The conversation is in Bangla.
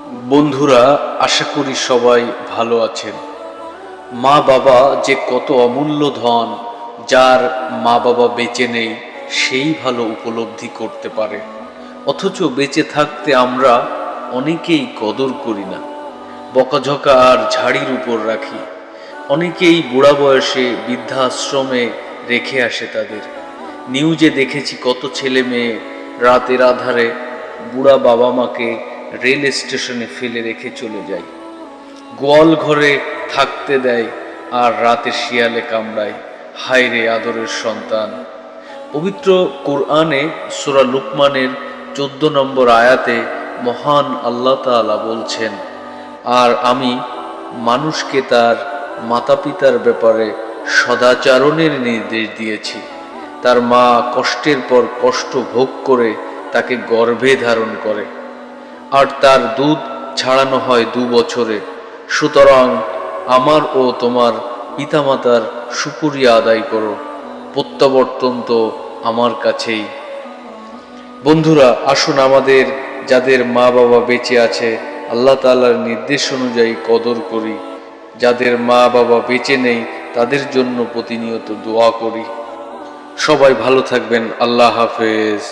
বন্ধুরা, আশা করি সবাই ভালো আছেন। মা বাবা যে কত অমূল্য ধন, যার মা বাবা বেঁচে নেই সেই ভালো উপলব্ধি করতে পারে। অথচ বেঁচে থাকতে আমরা অনেকেই কদর করি না, বকাঝকা আর ঝাড়ির উপর রাখি। অনেকেই বুড়া বয়সে বৃদ্ধাশ্রমে রেখে আসে তাদের। নিউজে দেখেছি কত ছেলে মেয়ে রাতের আধারে বুড়া বাবা মাকে রেল স্টেশনে ফেলে রেখে চলে যায়। গোয়াল ঘরে থাকতে দেয় আর রাতে শিয়ালে কামড়ায়। হায় রে আদরের সন্তান! পবিত্র কোরআনে সূরা লুকমানের 14 নম্বর আয়াতে মহান আল্লাহ তাআলা বলছেন, আর আমি মানুষকে তার মাতা পিতার ব্যাপারে সদাচরণের নির্দেশ দিয়েছি। তার মা কষ্টের পর কষ্ট ভোগ করে তাকে গর্ভে ধারণ করে, আর তার দুধ ছাড়ানো হয় 2 বছরে। সুতরাং আমার ও তোমার পিতামাতার শুকরিয়া আদায় করো, প্রত্যাবর্তন তো আমার কাছেই। বন্ধুরা, আসুন আমাদের যাদের মা বাবা বেঁচে আছে আল্লাহ তাআলার নির্দেশ অনুযায়ী কদর করি। যাদের মা বাবা বেঁচে নেই তাদের জন্য প্রতিনিয়ত দোয়া করি। সবাই ভালো থাকবেন। আল্লাহ হাফেজ।